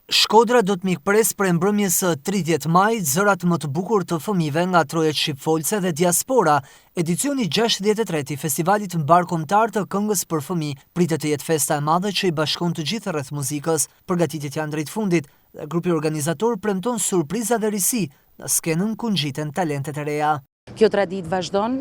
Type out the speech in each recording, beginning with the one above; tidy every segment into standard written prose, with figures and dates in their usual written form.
Shkodra do të mikpres për mbrëmjes së 30 majit zërat më të bukur të fëmijëve nga trojet shqipfolse dhe diaspora. Edicioni 63 i festivalit mbar kombëtar të këngës për fëmijë pritet të jetë festa e madhe që i bashkon të gjithë rreth muzikës. Përgatitjet janë drejt fundit dhe grupi organizator premton surpriza dhe risi në skenën ku ngjiten talentet e reja. Kjo traditë vazhdon,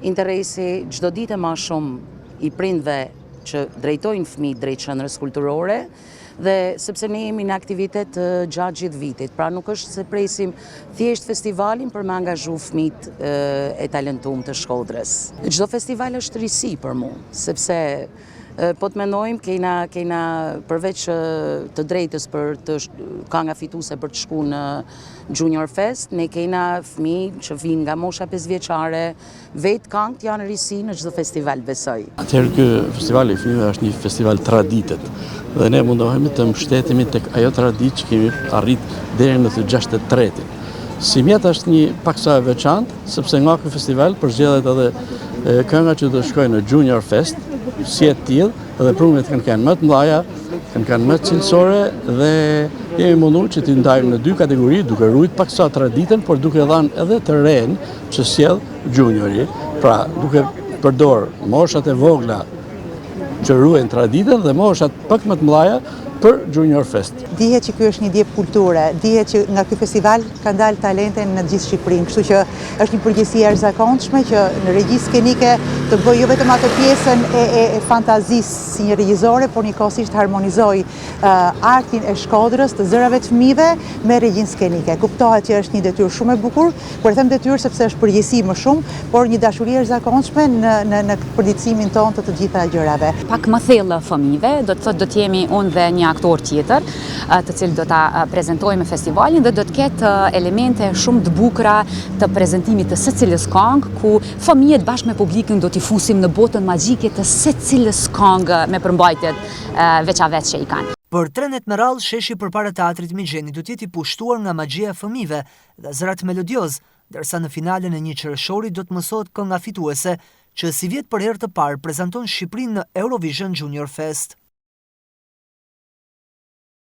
interesi çdo ditë më shumë i prindve që drejtojnë fëmijët drejt qendrës kulturore, dhe sepse ne jemi në aktivitet gjatë gjithë vitit, pra nuk është se presim thjesht festivalin për me angazhu fëmijët e talentuar të Shkodrës. Çdo festival është risi për mua, sepse po të mendojmë kena përveç të drejtës për të kënga fituese për të shkuar në Junior Fest, ne kena fëmijë që vinë nga mosha 5 vjeçare, vetë këngët janë risi në çdo festival, besoj. Atëherë ky festival i fëmijëve është një festival traditet dhe ne mundohemi të mbështetemi tek ajo traditë që kemi arrit deri në të 63-tin. Si mjet është një paksa e veçantë, sepse nga ky festival përzgjedhet edhe kënga që do të shkojnë në Junior Fest, si e tillë, dhe prunët kanë më të mëdha, kanë më cilësore dhe jemi munduar që t'i ndajmë në 2 kategori, duke ruajtur paksa traditën, por duke dhënë edhe të ren që sjell juniori, pra duke përdor moshat e vogla që ruajnë traditën dhe moshat pak më të mëdha për Junior Fest. Dihet që ky është një diep kulture, dihet që nga ky festival ka dalë talente në gjithë Shqipërinë, kështu që është një përgjegjësi e jashtëzakonshme që në regji skenike të bëjë jo vetëm ato pjesën e fantazisë si një regjizore, por njëkohësisht harmonizoj artin e Shkodrës të zërave të fëmijëve me regjin skenike. Kuptohet që është një detyrë shumë e bukur, por e them detyrë sepse është përgjegjësi më shumë, por një dashuri e jashtëzakonshme në përditësimin tonë të gjitha gjërave. Pak më thellë fëmijëve, do të thotë do të jemi unë dhe një aktor tjetër, të cilë do ta prezentojmë festivalin dhe do të ketë elemente shumë të bukura të prezentimit të secilës këngë, ku fëmijët bashkë me publikun do t'i fusim në botën magjike të secilës këngë me përmbajtjet veçaveç që i kanë. Për 3 net me radhë, sheshi përpara teatrit Migjeni do të jetë i pushtuar nga magjia e fëmijëve dhe zërat melodioz, ndërsa në finalen e një qershori do të mësohet kënga fituese që si vjet për herë të parë prezanton Shqipërinë në Eurovision Junior Fest.